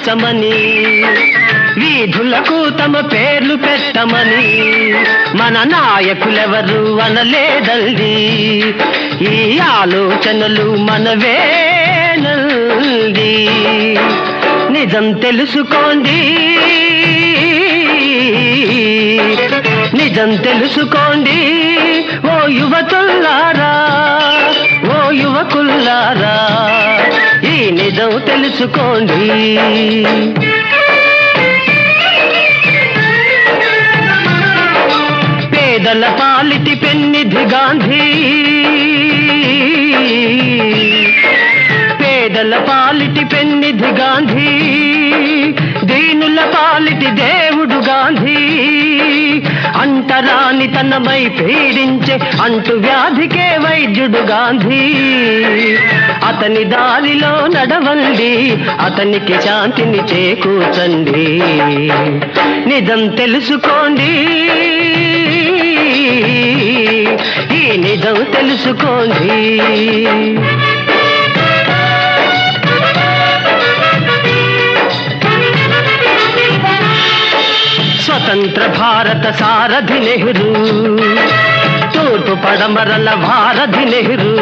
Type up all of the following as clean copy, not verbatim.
మార్చమని, వీధులకు తమ పేర్లు పెట్టమని మన నాయకులెవరు అనలేదండి. ఈ ఆలోచనలు మనవేనండి. నిజం తెలుసుకోండి, నిజం తెలుసుకోండి ఓ యువతుల్లారా, ఓ యువకుల్లారా, ఈ నిజం తెలుసుకోండి. పేదల పాలిటి పెన్నిధి గాంధీ, పేదల పాలిటి పెన్నిధి గాంధీ, దీనుల పాలిటి దేవుడు గాంధీ, అంటరాని తనమై పీడించే అంటు వ్యాధికే వైద్యుడు గాంధీ. అతని దారిలో నడవండి, అతనికి శాంతిని చేకూర్చండి. నిజం తెలుసుకోండి, ఈ నిజం తెలుసుకోండి. స్వతంత్ర భారత సారథి నెహ్రూ, తూర్పు పడమరల భారతి నెహ్రూ,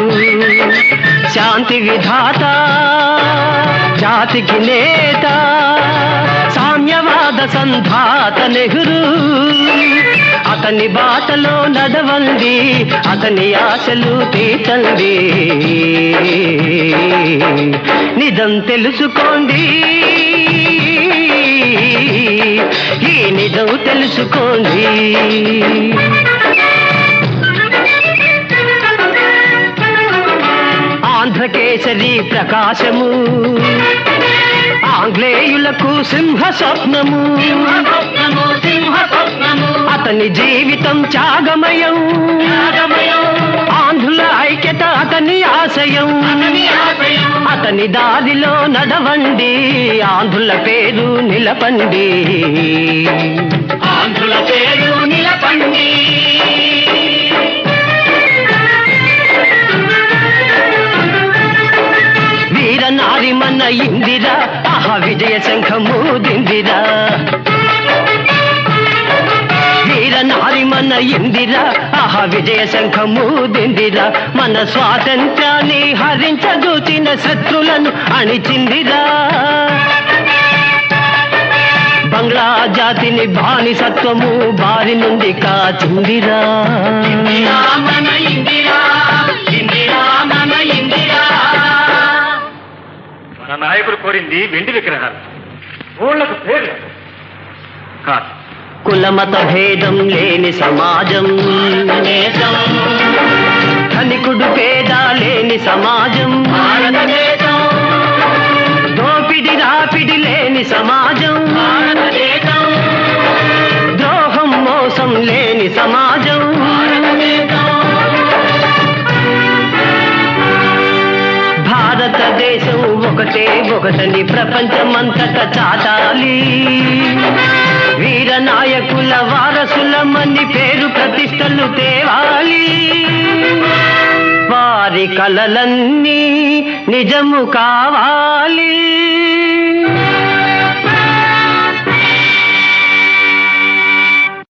శాంతి విధాత, జాతికి నేత, సామ్యవాద సంధాత నెహ్రూ. అతని బాటలో నడవండి, అతని ఆశలు తీర్చండి. నిజం తెలుసుకోండి, ఈ నిజం తెలుసుకోండి. ఆంధ్రకేసరి ప్రకాశము, ఆంగ్లేయులకు సింహ స్వప్నము, అతని జీవితం త్యాగమయం, ఆంధ్రుల ఐక్యత అతని ఆశయం. అతని దారిలో నడవండి, ఆంధ్రుల పేరు నిలపండి, ఆంధ్రుల పేరు నిలపండి. వీర నారిమన్న ఇందిరా, ఆహా విజయ శంఖము దిందిరా. వీర నారిమన్న ఇందిరా, ఆహా విజయ శంఖము దిందిరా. మన స్వాతంత్ర్యాన్ని హరించదూచిన శత్రులను అణిచిందిరా. బంగ్లా జాతిని బానిసత్వము బారి నుండి కాచిందిరా. మన నాయకుడు కోరింది వెండి విగ్రహాలు, ఊళ్ళకు పేర్లు కాదు. కులమత భేదం లేని సమాజం, ధనికుడు పేద లేని సమాజం, దోపిడి రాపిడి లేని సమాజం, ద్రోహం మోసం లేని సమాజం. భారతదేశం ఒకటే ఒకటని ప్రపంచమంతటా చాటాలి. వీర నాయకుల వారసులమని పేరు ప్రతిష్టలు తేవాలి. వారి కలలన్నీ నిజము కావాలి.